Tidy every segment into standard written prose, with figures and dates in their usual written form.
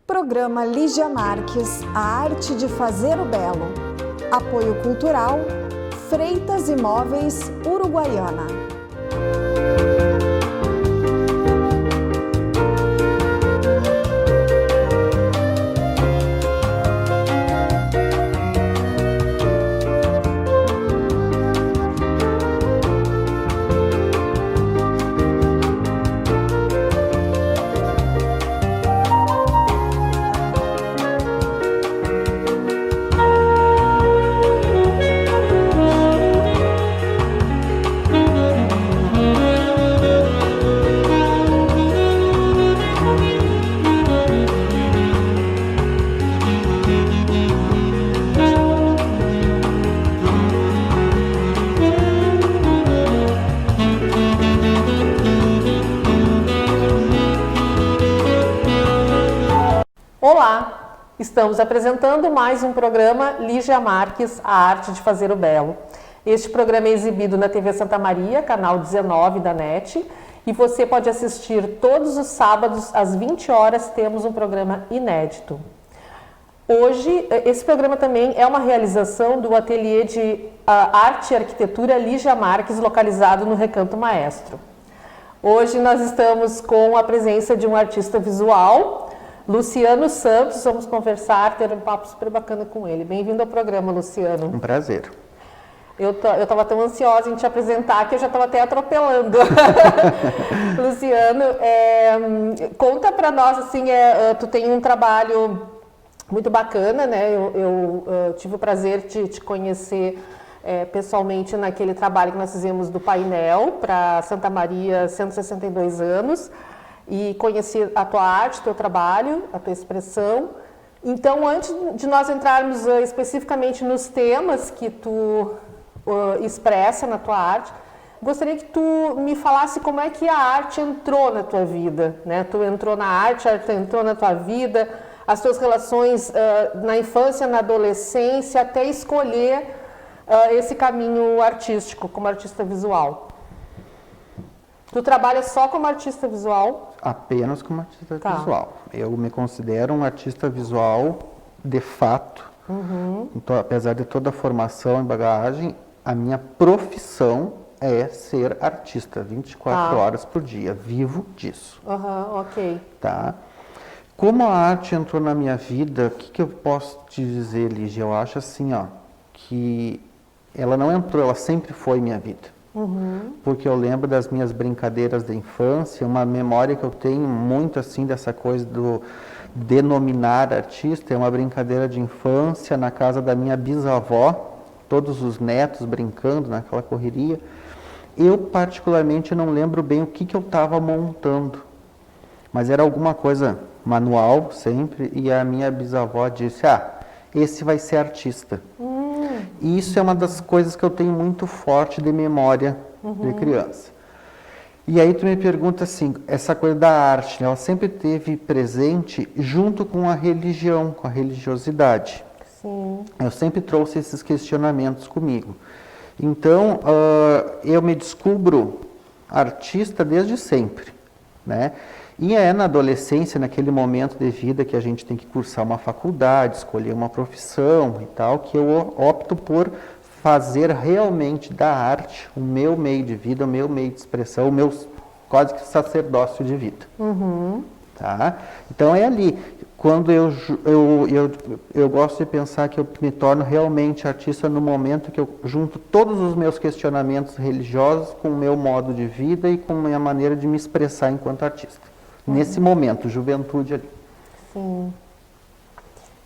Programa Lígia Marques, a arte de fazer o belo. Apoio cultural, Freitas Imóveis, Uruguaiana. Olá! Estamos apresentando mais um programa Lígia Marques, a arte de fazer o belo. Este programa é exibido na TV Santa Maria, canal 19 da NET, e você pode assistir todos os sábados às 20 horas, temos um programa inédito. Hoje, esse programa também é uma realização do Ateliê de Arte e Arquitetura Lígia Marques, localizado no Recanto Maestro. Hoje nós estamos com a presença de um artista visual, Luciano Santos. Vamos conversar, ter um papo super bacana com ele. Bem-vindo ao programa, Luciano. Um prazer. Eu estava tão ansiosa em te apresentar que eu já estava até atropelando. Luciano, conta para nós, assim, tu tem um trabalho muito bacana, né? Eu tive o prazer de te conhecer pessoalmente naquele trabalho que nós fizemos do painel para Santa Maria, 162 anos. E conhecer a tua arte, o teu trabalho, a tua expressão. Então, antes de nós entrarmos especificamente nos temas que tu expressa na tua arte, gostaria que tu me falasse como é que a arte entrou na tua vida, né? Tu entrou na arte, a arte entrou na tua vida, as tuas relações na infância, na adolescência, até escolher esse caminho artístico, como artista visual. Tu trabalha só como artista visual? Apenas como artista visual. Eu me considero um artista visual de fato. Então, apesar de toda a formação e bagagem, a minha profissão é ser artista, 24 horas por dia. Vivo disso. Ok. Tá? Como a arte entrou na minha vida, o que eu posso te dizer, Lígia? Eu acho assim, que ela não entrou, ela sempre foi minha vida. Porque eu lembro das minhas brincadeiras da infância, uma memória que eu tenho muito assim dessa coisa do denominar artista, é uma brincadeira de infância na casa da minha bisavó, todos os netos brincando naquela correria. Eu particularmente não lembro bem o que eu estava montando, mas era alguma coisa manual sempre, e a minha bisavó disse, esse vai ser artista. E isso é uma das coisas que eu tenho muito forte de memória de criança. E aí tu me pergunta assim, essa coisa da arte, ela sempre esteve presente junto com a religião, com a religiosidade. Sim. Eu sempre trouxe esses questionamentos comigo. Então, eu me descubro artista desde sempre, né? E é na adolescência, naquele momento de vida que a gente tem que cursar uma faculdade, escolher uma profissão e tal, que eu opto por fazer realmente da arte o meu meio de vida, o meu meio de expressão, o meu quase que sacerdócio de vida. Tá? Então é ali. Quando eu gosto de pensar que eu me torno realmente artista no momento que eu junto todos os meus questionamentos religiosos com o meu modo de vida e com a minha maneira de me expressar enquanto artista. Nesse momento, juventude ali. Sim.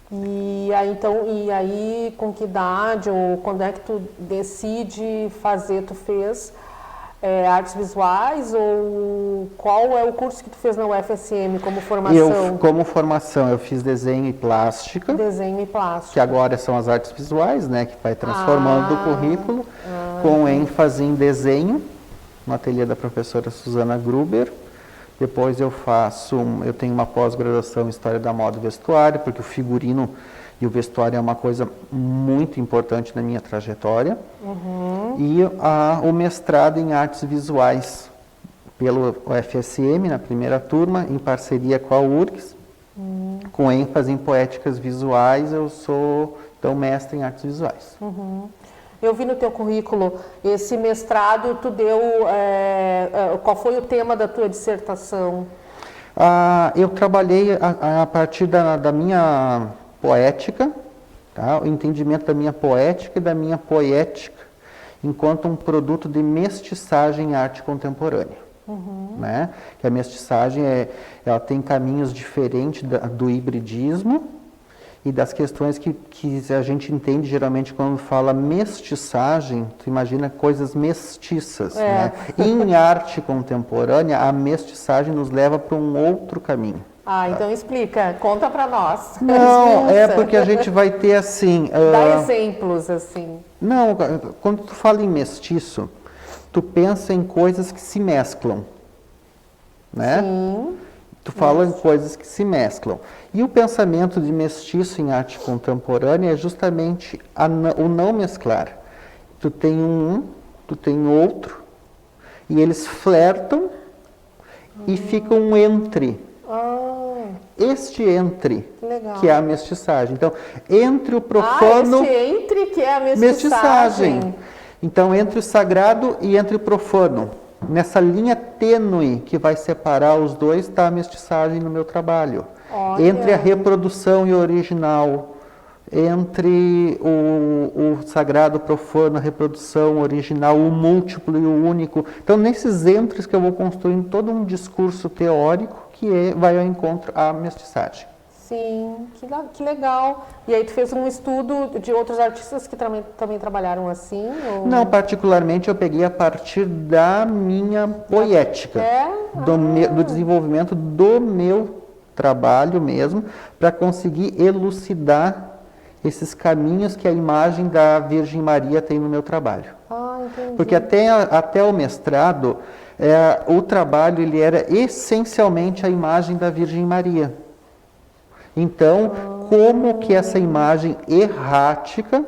E aí, com que idade, ou quando é que tu decide fazer, tu fez artes visuais, ou qual é o curso que tu fez na UFSM como formação? Como formação, eu fiz desenho e plástica. Desenho e plástica. Que agora são as artes visuais, né, que vai transformando o currículo, com ênfase em desenho, no ateliê da professora Suzana Gruber. Depois eu tenho uma pós-graduação em História da Moda e Vestuário, porque o figurino e o vestuário é uma coisa muito importante na minha trajetória. E o mestrado em Artes Visuais, pelo UFSM, na primeira turma, em parceria com a URGS, com ênfase em poéticas visuais, eu sou então mestre em artes visuais. Eu vi no teu currículo, esse mestrado, tu deu, qual foi o tema da tua dissertação? Eu trabalhei a partir da minha poética, tá? O entendimento da minha poética e da minha poética enquanto um produto de mestiçagem em arte contemporânea. Né? Que a mestiçagem ela tem caminhos diferentes do hibridismo e das questões que a gente entende geralmente quando fala mestiçagem, tu imagina coisas mestiças. Né? Em arte contemporânea, a mestiçagem nos leva para um outro caminho. Então explica, conta para nós. Não, é porque a gente vai ter assim... Dá exemplos, assim. Não, quando tu fala em mestiço, tu pensa em coisas que se mesclam, né? Sim. Tu fala em coisas que se mesclam. E o pensamento de mestiço em arte contemporânea é justamente o não mesclar. Tu tem tu tem outro, e eles flertam e ficam entre. Este entre, Legal. que é a mestiçagem. Então, entre o profano... este entre que é a mestiçagem. Então, entre o sagrado e entre o profano. Nessa linha tênue que vai separar os dois, está a mestiçagem no meu trabalho. Olha. Entre a reprodução e o original, entre o sagrado, o profano, a reprodução, o original, o múltiplo e o único. Então, nesses entres que eu vou construindo todo um discurso teórico que vai ao encontro à mestiçagem. Sim, que legal. E aí tu fez um estudo de outros artistas que também trabalharam assim? Ou... Não, particularmente eu peguei a partir da minha poética, do desenvolvimento do meu trabalho mesmo, para conseguir elucidar esses caminhos que a imagem da Virgem Maria tem no meu trabalho. Entendi. Porque até o mestrado, o trabalho ele era essencialmente a imagem da Virgem Maria. Então, como que essa imagem errática,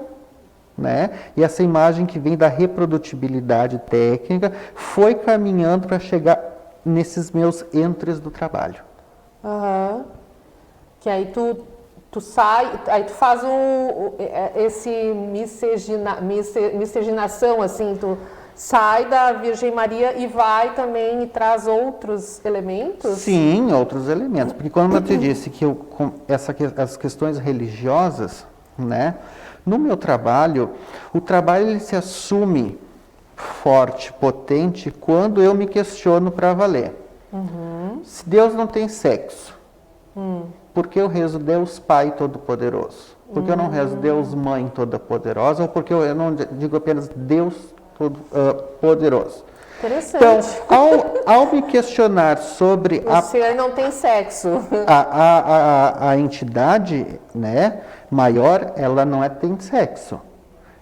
né, e essa imagem que vem da reprodutibilidade técnica, foi caminhando para chegar nesses meus entres do trabalho. Que aí tu sai, aí tu faz esse miscigenação, assim, tu sai da Virgem Maria e vai também e traz outros elementos? Sim, outros elementos. Porque quando eu te disse que as questões religiosas, né, no meu trabalho, o trabalho ele se assume forte, potente, quando eu me questiono para valer. Se Deus não tem sexo, por que eu rezo Deus Pai Todo-Poderoso? Por que eu não rezo Deus Mãe Toda-Poderosa? Ou porque eu não digo apenas Deus Todo-Poderoso? Interessante. Então, ao me questionar sobre o ser não tem sexo. A entidade, né, maior, ela não tem sexo.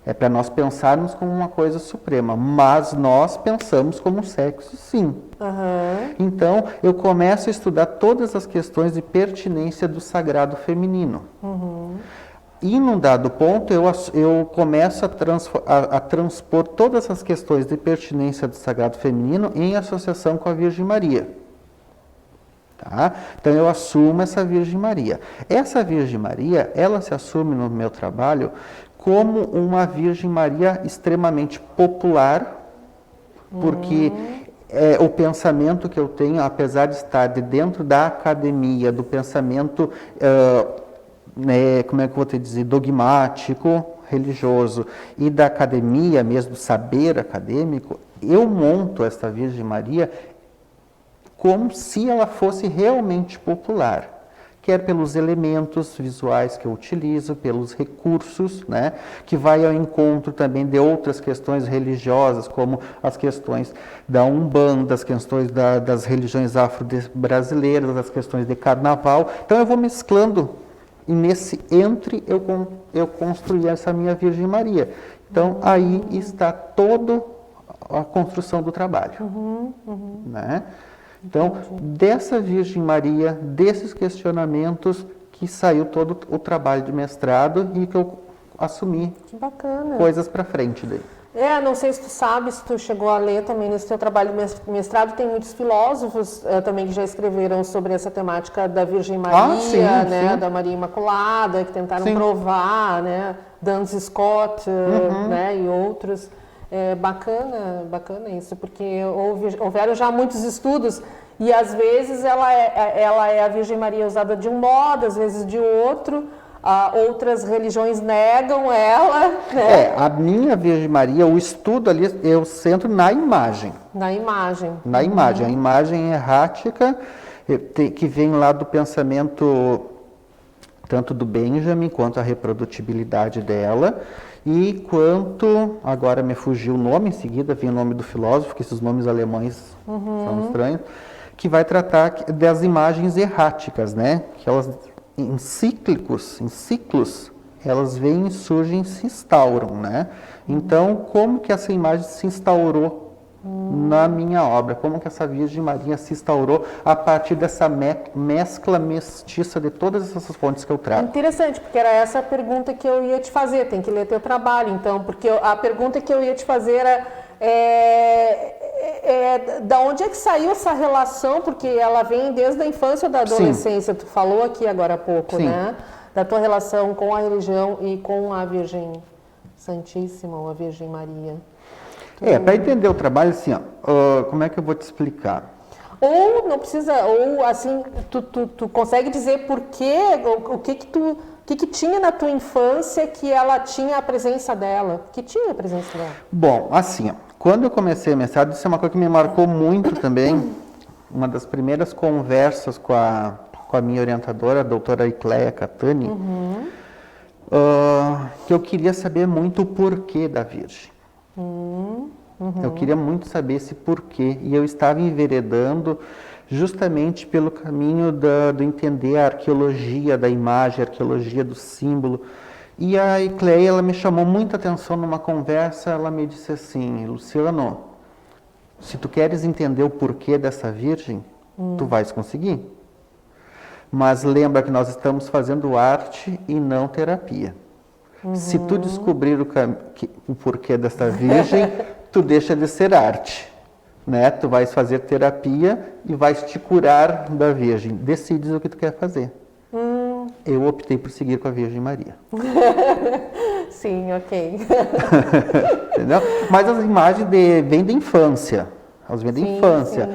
É para nós pensarmos como uma coisa suprema, mas nós pensamos como sexo, sim. Então, eu começo a estudar todas as questões de pertinência do sagrado feminino. E num dado ponto, eu começo a transpor todas as questões de pertinência do sagrado feminino em associação com a Virgem Maria. Tá? Então, eu assumo essa Virgem Maria. Essa Virgem Maria, ela se assume no meu trabalho como uma Virgem Maria extremamente popular, porque o pensamento que eu tenho, apesar de estar dentro da academia, do pensamento, como é que eu vou te dizer, dogmático, religioso, e da academia mesmo, do saber acadêmico, eu monto esta Virgem Maria como se ela fosse realmente popular. Quer pelos elementos visuais que eu utilizo, pelos recursos, né, que vai ao encontro também de outras questões religiosas, como as questões da Umbanda, as questões das religiões afro-brasileiras, as questões de carnaval. Então eu vou mesclando, e nesse entre eu construí essa minha Virgem Maria. Então aí está toda a construção do trabalho. Né? Então, dessa Virgem Maria, desses questionamentos, que saiu todo o trabalho de mestrado e que eu assumi coisas para frente daí. Não sei se tu sabe, se tu chegou a ler também nesse teu trabalho de mestrado, tem muitos filósofos também que já escreveram sobre essa temática da Virgem Maria, sim, né, sim. da Maria Imaculada, que tentaram Sim. provar, né, Duns Scott, né, e outros. Bacana isso, porque houveram já muitos estudos e às vezes ela é a Virgem Maria usada de um modo, às vezes de outro. Outras religiões negam ela, né? A minha Virgem Maria, o estudo ali, eu centro na imagem. Na imagem. Na imagem. A imagem errática, que vem lá do pensamento tanto do Benjamin, quanto a reprodutibilidade dela, e quanto, agora me fugiu o nome, em seguida vem o nome do filósofo, que esses nomes alemães são estranhos, que vai tratar das imagens erráticas, né? Que elas... em ciclos, elas vêm, surgem, se instauram, né? Então, como que essa imagem se instaurou na minha obra? Como que essa Virgem Maria se instaurou a partir dessa mescla mestiça de todas essas fontes que eu trago? Interessante, porque era essa a pergunta que eu ia te fazer. Tem que ler teu trabalho, então, porque a pergunta que eu ia te fazer era... da onde é que saiu essa relação? Porque ela vem desde a infância ou da adolescência. Sim. Tu falou aqui agora há pouco, sim, né? Da tua relação com a religião e com a Virgem Santíssima ou a Virgem Maria. Para entender o trabalho, assim, como é que eu vou te explicar? Ou não precisa, ou assim, tu consegue dizer por quê, o que tinha na tua infância que ela tinha a presença dela? Que tinha a presença dela? Bom, assim, quando eu comecei a mestrado, isso é uma coisa que me marcou muito também. Uma das primeiras conversas com a minha orientadora, a doutora Icleia Catani, que eu queria saber muito o porquê da Virgem. Eu queria muito saber esse porquê. E eu estava enveredando justamente pelo caminho do entender a arqueologia da imagem, a arqueologia do símbolo. E a Icleia, ela me chamou muita atenção numa conversa, ela me disse assim: Luciano, se tu queres entender o porquê dessa Virgem, tu vais conseguir. Mas lembra que nós estamos fazendo arte e não terapia. Se tu descobrir o porquê dessa Virgem, tu deixa de ser arte, né? Tu vais fazer terapia e vais te curar da Virgem. Decides o que tu quer fazer. Eu optei por seguir com a Virgem Maria. Sim, ok. Entendeu? Mas as imagens vêm da infância. Elas vêm da infância.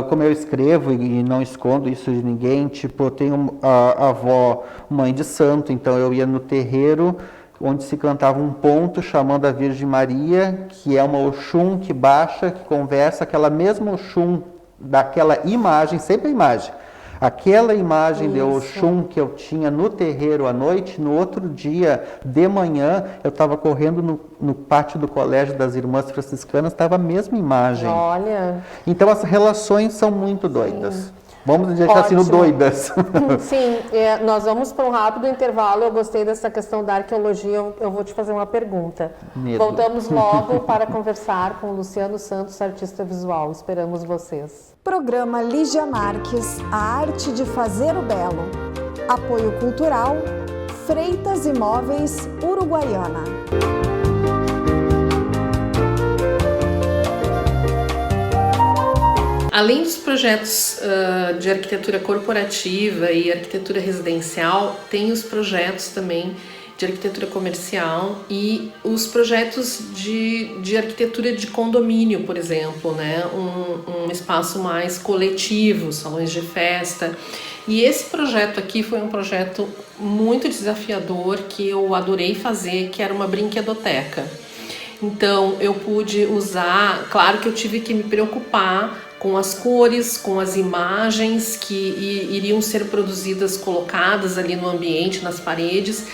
Como eu escrevo e não escondo isso de ninguém, tipo, eu tenho a avó, mãe de santo, então eu ia no terreiro onde se cantava um ponto chamando a Virgem Maria, que é uma Oxum que baixa, que conversa, aquela mesma Oxum daquela imagem, sempre a imagem. Aquela imagem de Oxum que eu tinha no terreiro à noite, no outro dia, de manhã, eu estava correndo no pátio do colégio das Irmãs Franciscanas, estava a mesma imagem. Olha! Então as relações são muito doidas. Vamos deixar assim, doidas. Sim, nós vamos para um rápido intervalo. Eu gostei dessa questão da arqueologia. Eu vou te fazer uma pergunta. Medo. Voltamos logo para conversar com o Luciano Santos, artista visual. Esperamos vocês. Programa Lígia Marques, a arte de fazer o belo. Apoio cultural, Freitas Imóveis, Uruguaiana. Além dos projetos de arquitetura corporativa e arquitetura residencial, tem os projetos também de arquitetura comercial e os projetos de arquitetura de condomínio, por exemplo, né? Um espaço mais coletivo, salões de festa. E esse projeto aqui foi um projeto muito desafiador que eu adorei fazer, que era uma brinquedoteca. Então eu pude usar, claro que eu tive que me preocupar com as cores, com as imagens que iriam ser produzidas, colocadas ali no ambiente, nas paredes.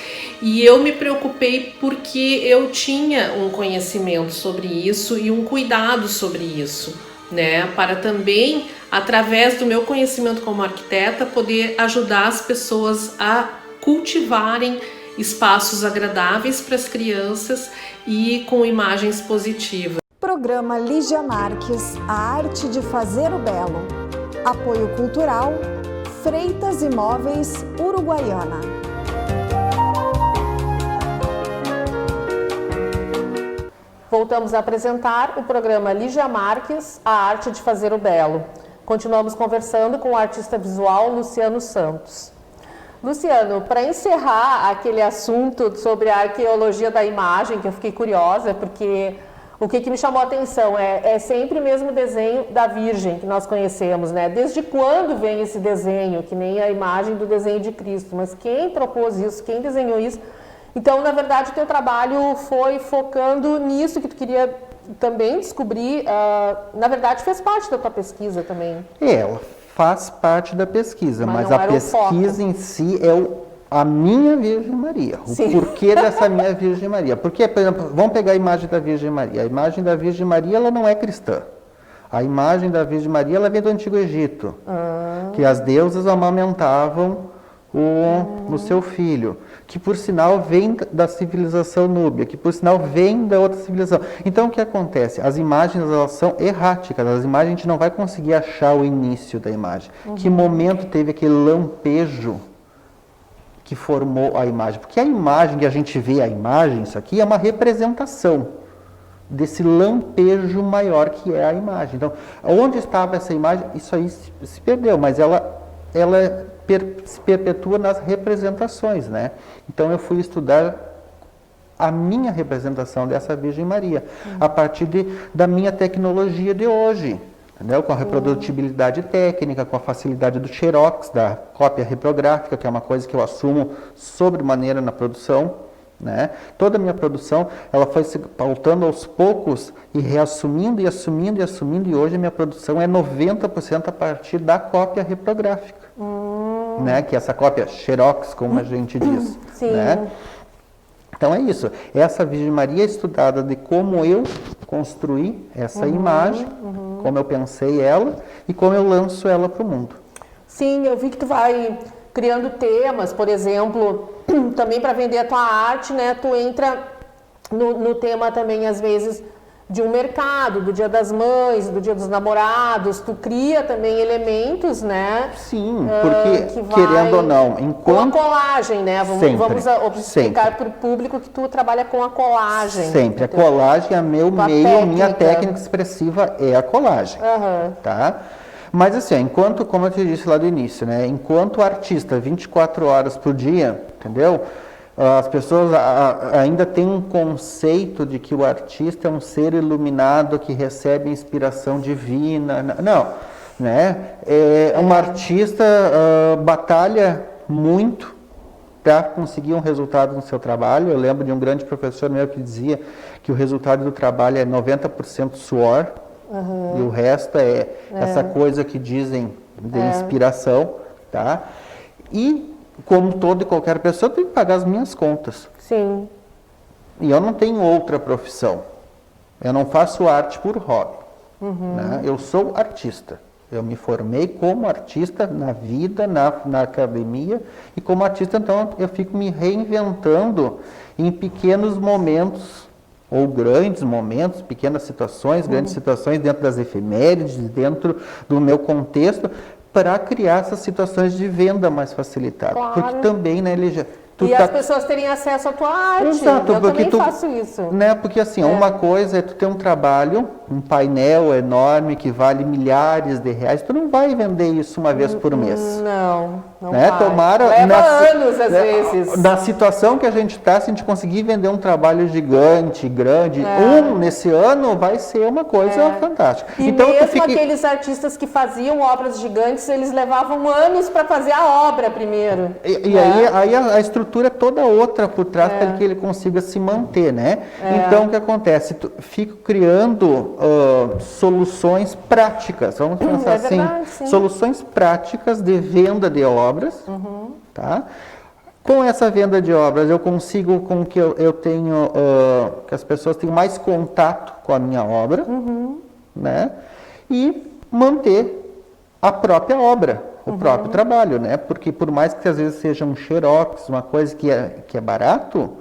E eu me preocupei porque eu tinha um conhecimento sobre isso e um cuidado sobre isso, né? Para também, através do meu conhecimento como arquiteta, poder ajudar as pessoas a cultivarem espaços agradáveis para as crianças e com imagens positivas. Programa Lígia Marques, a arte de fazer o belo. Apoio cultural, Freitas Imóveis, Uruguaiana. voltamos a apresentar o programa Lígia Marques, A Arte de Fazer o Belo. Continuamos conversando com o artista visual Luciano Santos. Luciano, para encerrar aquele assunto sobre a arqueologia da imagem, que eu fiquei curiosa, porque o que me chamou a atenção é sempre o mesmo desenho da Virgem que nós conhecemos, né? Desde quando vem esse desenho, que nem a imagem do desenho de Cristo, mas quem propôs isso, quem desenhou isso? Então, na verdade, o teu trabalho foi focando nisso que tu queria também descobrir, na verdade fez parte da tua pesquisa também. Ela faz parte da pesquisa, mas não a era o foco. pesquisa em si é a minha Virgem Maria, Sim. o porquê dessa minha Virgem Maria. Porque, por exemplo, vamos pegar a imagem da Virgem Maria. A imagem da Virgem Maria, ela não é cristã. A imagem da Virgem Maria, ela vem do Antigo Egito, que as deusas amamentavam o seu filho, que por sinal vem da civilização núbia, que por sinal vem da outra civilização. Então o que acontece? As imagens, elas são erráticas, as imagens a gente não vai conseguir achar o início da imagem. Que momento teve aquele lampejo que formou a imagem? Porque a imagem que a gente vê, a imagem, isso aqui é uma representação desse lampejo maior que é a imagem. Então, onde estava essa imagem? Isso aí se perdeu, mas ela se perpetua nas representações, né? Então eu fui estudar a minha representação dessa Virgem Maria, a partir da minha tecnologia de hoje, entendeu? Com a reprodutibilidade técnica, com a facilidade do xerox, da cópia reprográfica, que é uma coisa que eu assumo sobremaneira na produção, né? Toda a minha produção, ela foi se pautando aos poucos e reassumindo e assumindo e assumindo, e hoje a minha produção é 90% a partir da cópia reprográfica. Né? Que é essa cópia xerox, como a gente diz. Sim. Né? Então é isso. Essa Virgem Maria é estudada de como eu construí essa imagem, como eu pensei ela e como eu lanço ela para o mundo. Sim, eu vi que tu vai criando temas, por exemplo, também para vender a tua arte, né? Tu entra no tema também, às vezes, de um mercado, do Dia das Mães, do Dia dos Namorados, tu cria também elementos, né? Sim, porque, querendo ou não, enquanto... Com a colagem, né? Vamos explicar para o público que tu trabalha com a colagem. Sempre. A colagem é meu meio, minha técnica expressiva é a colagem. Tá? Mas assim, enquanto, como eu te disse lá do início, né? Enquanto artista, 24 horas por dia, entendeu? As pessoas ainda têm um conceito de que o artista é um ser iluminado que recebe inspiração divina. Não, né? Um artista batalha muito para conseguir um resultado no seu trabalho. Eu lembro de um grande professor meu que dizia que o resultado do trabalho é 90% suor e o resto é essa coisa que dizem de inspiração, tá? E como toda e qualquer pessoa, eu tenho que pagar as minhas contas. Sim. E eu não tenho outra profissão. Eu não faço arte por hobby. Né? Eu sou artista. Eu me formei como artista na vida, na academia, e como artista, então, eu fico me reinventando em pequenos momentos, ou grandes momentos, pequenas situações, grandes situações dentro das efemérides, dentro do meu contexto, para criar essas situações de venda mais facilitadas. Claro. Porque também, né, Lígia, as pessoas terem acesso à tua arte. Exato, eu também faço isso. Né, porque assim, uma coisa é tu ter um trabalho, um painel enorme que vale milhares de reais, tu não vai vender isso uma vez por mês. Não né? vai. Tomara, leva anos às vezes. Na situação que a gente está, se a gente conseguir vender um trabalho gigante, grande, nesse ano, vai ser uma coisa fantástica. E então, mesmo aqueles artistas que faziam obras gigantes, eles levavam anos para fazer a obra primeiro. E aí a estrutura é toda outra por trás para que ele consiga se manter, né? Então, o que acontece? Fico criando soluções práticas, vamos pensar assim, soluções práticas de venda de obras, tá? Com essa venda de obras, eu consigo com que eu tenho, que as pessoas tenham mais contato com a minha obra, né? E manter a própria obra, o próprio trabalho, né? Porque por mais que às vezes seja um xerox, uma coisa que é barato,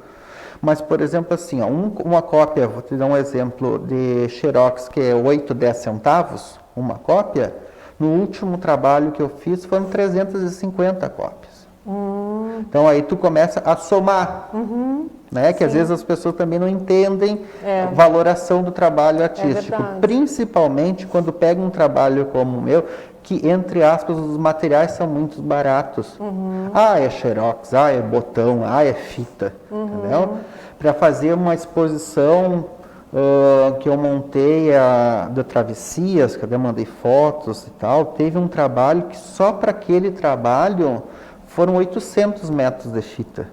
mas, por exemplo, assim, ó, uma cópia, vou te dar um exemplo de xerox que é 8, 10 centavos, uma cópia, no último trabalho que eu fiz foram 350 cópias. Então aí tu começa a somar, né? Que às vezes as pessoas também não entendem a valoração do trabalho artístico, verdade. principalmente quando pega um trabalho como o meu, que entre aspas os materiais são muito baratos. Ah, é xerox, ah, é botão, ah, é fita, entendeu? Para fazer uma exposição que eu montei da Travessias, que eu mandei fotos e tal, teve um trabalho que só para aquele trabalho foram 800 metros de fita.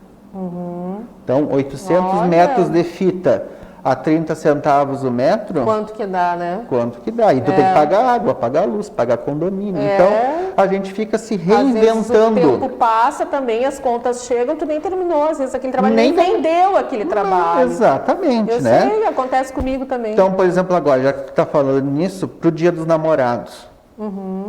Então, 800 metros de fita a 30 centavos o metro. Quanto que dá, né? Quanto que dá? E tu tem que pagar água, pagar luz, pagar condomínio. Então, a gente fica se reinventando. Às vezes o tempo passa também, as contas chegam, tu nem terminou. Às vezes aquele trabalho nem vendeu aquele trabalho. Exatamente, Eu né? sei, acontece comigo também. Então, por exemplo, agora, já que tu está falando nisso, para o Dia dos Namorados,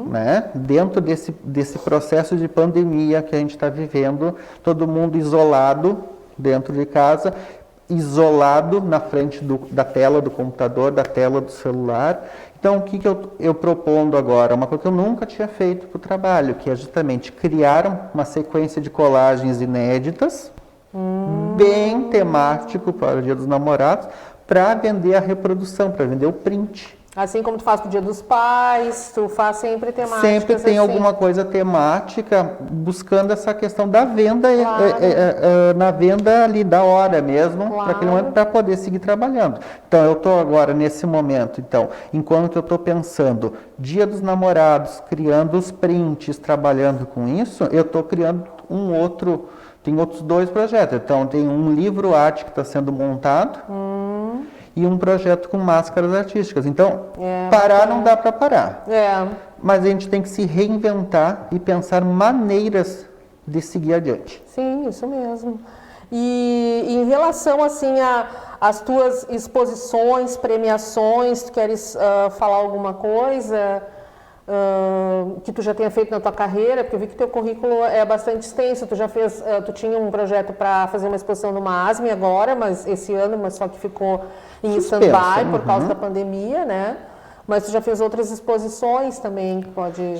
né? Dentro desse processo de pandemia que a gente está vivendo, todo mundo isolado dentro de casa, isolado na frente da tela do computador, da tela do celular. Então, o que eu propondo agora? Uma coisa que eu nunca tinha feito para o trabalho, que é justamente criar uma sequência de colagens inéditas, bem temático para o Dia dos Namorados, para vender a reprodução, para vender o print. Assim como tu faz pro Dia dos Pais, tu faz sempre temáticas. Sempre tem assim. alguma coisa temática, buscando essa questão da venda, na venda ali da hora mesmo, para aquele momento, para poder seguir trabalhando. Então, eu estou agora nesse momento, enquanto eu estou pensando Dia dos Namorados, criando os prints, trabalhando com isso, eu estou criando tem outros 2 projetos. Então, tem um livro arte que está sendo montado, e um projeto com máscaras artísticas. Então, parar não dá para parar. Mas a gente tem que se reinventar e pensar maneiras de seguir adiante. Sim, isso mesmo. E em relação assim às tuas exposições, premiações, tu queres falar alguma coisa que tu já tenha feito na tua carreira? Porque eu vi que teu currículo é bastante extenso. Tu já fez, tu tinha um projeto para fazer uma exposição no MASME agora, mas esse ano, mas só que ficou em stand-by por causa da pandemia, né? Mas tu já fez outras exposições também que pode...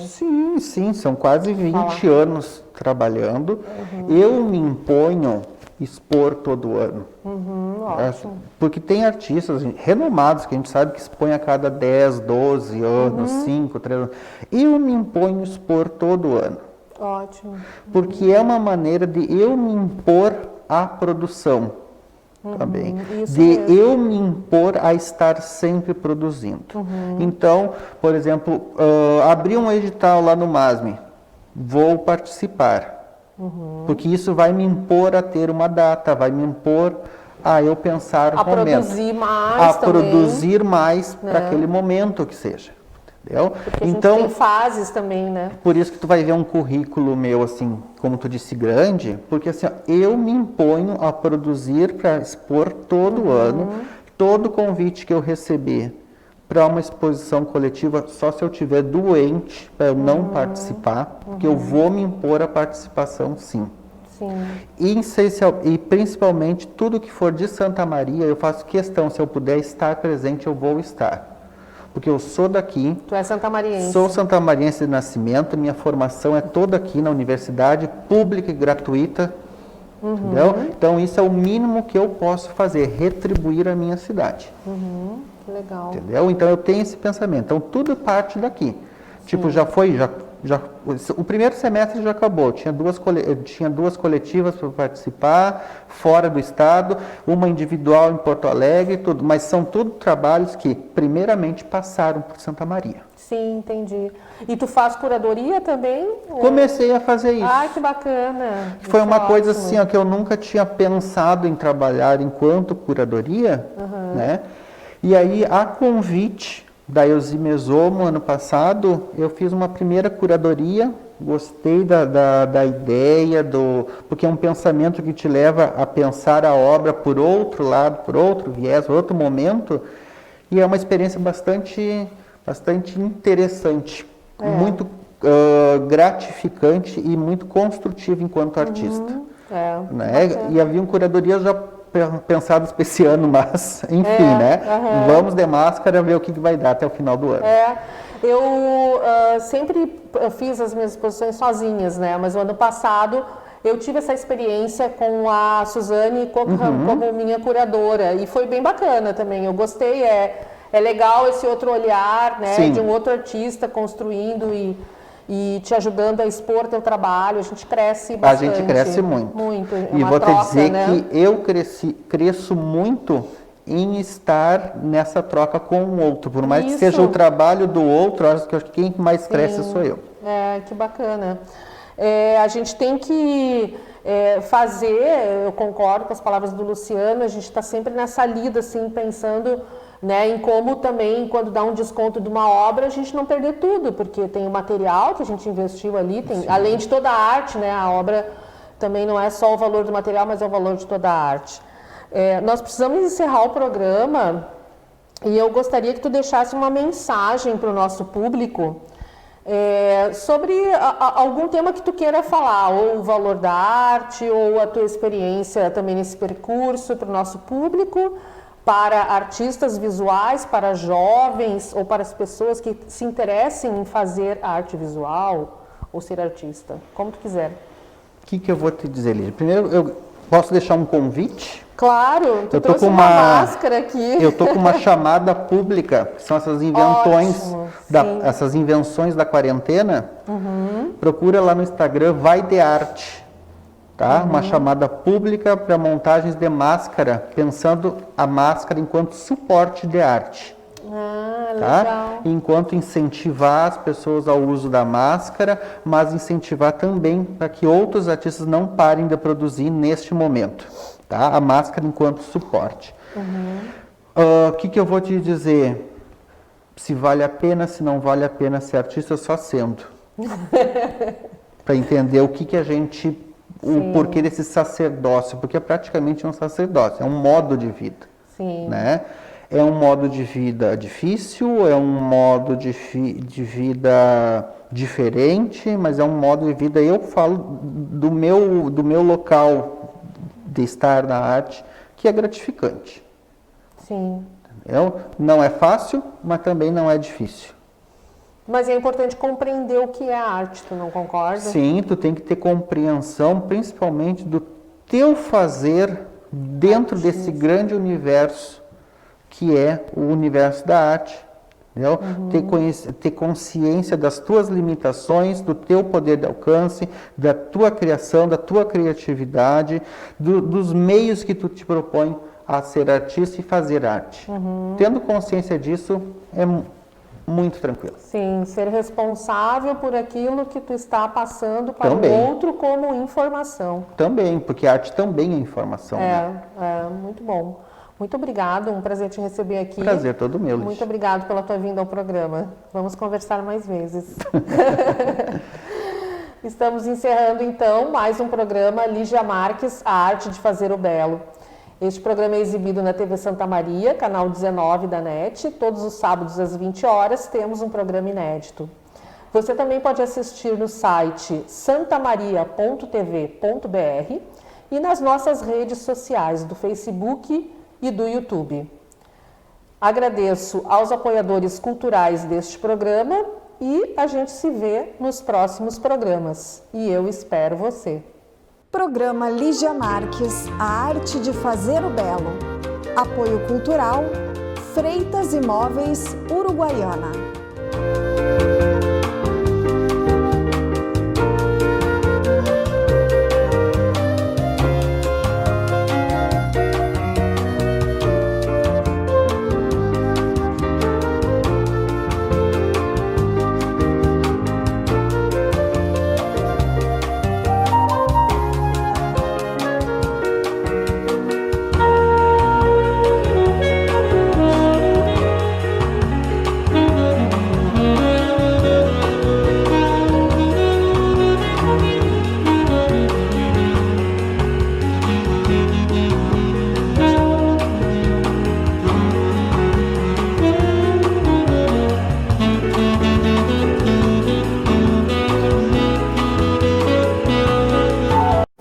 Sim, são quase 20 anos trabalhando. Eu me imponho expor todo ano. Ótimo. Porque tem artistas renomados que a gente sabe que expõem a cada 10, 12 anos, 5, 3 anos. Eu me imponho expor todo ano. Ótimo. Porque é uma maneira de eu me impor à produção também. Eu me impor a estar sempre produzindo. Então, por exemplo, abri um edital lá no MASME, vou participar. Porque isso vai me impor a ter uma data, vai me impor a eu pensar no momento. Produzir mais produzir mais para aquele momento que seja. Entendeu? Porque então, tem fases também, né? Por isso que tu vai ver um currículo meu, assim, como tu disse, grande, porque assim, eu me imponho a produzir para expor todo ano, todo convite que eu receber para uma exposição coletiva, só se eu estiver doente para eu não participar, porque eu vou me impor a participação sim. E principalmente tudo que for de Santa Maria, eu faço questão, se eu puder estar presente, eu vou estar. Porque eu sou daqui. Tu é santamariense. Sou santamariense de nascimento, minha formação é toda aqui na universidade, pública e gratuita. Entendeu? Então isso é o mínimo que eu posso fazer, retribuir a minha cidade. Que legal. Entendeu? Então eu tenho esse pensamento. Então tudo parte daqui. Tipo, o primeiro semestre já acabou. Tinha duas coletivas para participar, fora do estado, uma individual em Porto Alegre, tudo. Mas são tudo trabalhos que, primeiramente, passaram por Santa Maria. Sim, entendi. E tu faz curadoria também? Comecei a fazer isso. Ai, que bacana. Foi uma coisa assim, ó, que eu nunca tinha pensado em trabalhar enquanto curadoria, né? E aí, a convite da Elzi Mesomo, ano passado, eu fiz uma primeira curadoria, gostei da ideia, porque é um pensamento que te leva a pensar a obra por outro lado, por outro viés, por outro momento, e é uma experiência bastante interessante, muito gratificante e muito construtiva enquanto artista. Né? E haviam curadorias já pensadas para esse ano, mas enfim, né? Vamos de máscara ver o que vai dar até o final do ano. Eu sempre fiz as minhas exposições sozinhas, né? Mas o ano passado eu tive essa experiência com a Suzane Cockham como minha curadora e foi bem bacana também. Eu gostei, é legal esse outro olhar, né, Sim. de um outro artista construindo e te ajudando a expor teu trabalho. A gente cresce bastante. A gente cresce muito. Muito. É E uma vou troca, te dizer né? que eu cresço muito em estar nessa troca com o outro. Por mais que Isso. seja o trabalho do outro, eu acho que quem mais cresce sou eu. Que bacana. A gente tem que fazer, eu concordo com as palavras do Luciano, a gente está sempre nessa lida, assim, pensando, né, em como também, quando dá um desconto de uma obra, a gente não perder tudo, porque tem o material que a gente investiu ali, além de toda a arte, né, a obra também não é só o valor do material, mas é o valor de toda a arte. Nós precisamos encerrar o programa e eu gostaria que tu deixasse uma mensagem para o nosso público sobre algum tema que tu queira falar, ou o valor da arte, ou a tua experiência também nesse percurso para o nosso público, para artistas visuais, para jovens, ou para as pessoas que se interessem em fazer arte visual, ou ser artista, como tu quiser. O que eu vou te dizer, Lígia? Primeiro, eu posso deixar um convite? Claro, tu Eu tô trouxe com uma máscara aqui. Eu estou com uma chamada pública, que são essas invenções, Ótimo, essas invenções da quarentena. Procura lá no Instagram, Vai de Arte, tá? Uma chamada pública para montagens de máscara, pensando a máscara enquanto suporte de arte. Legal. Tá? Enquanto incentivar as pessoas ao uso da máscara, mas incentivar também para que outros artistas não parem de produzir neste momento. Tá? A máscara enquanto suporte. O que eu vou te dizer? Se vale a pena, se não vale a pena ser artista, só sendo. Para entender o que a gente... O porquê desse sacerdócio, porque é praticamente um sacerdócio, é um modo de vida. Sim. Né? É um modo de vida difícil, é um modo de vida diferente, mas é um modo de vida, eu falo do meu local de estar na arte, que é gratificante. Sim. Entendeu? Não é fácil, mas também não é difícil. Mas é importante compreender o que é arte, tu não concorda? Sim, tu tem que ter compreensão, principalmente do teu fazer dentro desse grande universo que é o universo da arte. Entendeu? Ter consciência das tuas limitações, do teu poder de alcance, da tua criação, da tua criatividade, dos meios que tu te propõe a ser artista e fazer arte. Tendo consciência disso, é muito tranquilo. Sim, ser responsável por aquilo que tu está passando para Também. o outro como informação. Também, porque a arte também é informação. Né? Muito bom. Muito obrigado, um prazer te receber aqui. Prazer todo meu, Lígia. Muito obrigado pela tua vinda ao programa. Vamos conversar mais vezes. Estamos encerrando então mais um programa Lígia Marques, a arte de fazer o belo. Este programa é exibido na TV Santa Maria, canal 19 da NET. Todos os sábados às 20 horas temos um programa inédito. Você também pode assistir no site santamaria.tv.br e nas nossas redes sociais do Facebook e do YouTube. Agradeço aos apoiadores culturais deste programa e a gente se vê nos próximos programas. E eu espero você. Programa Lígia Marques, a arte de fazer o belo. Apoio cultural, Freitas Imóveis, Uruguaiana.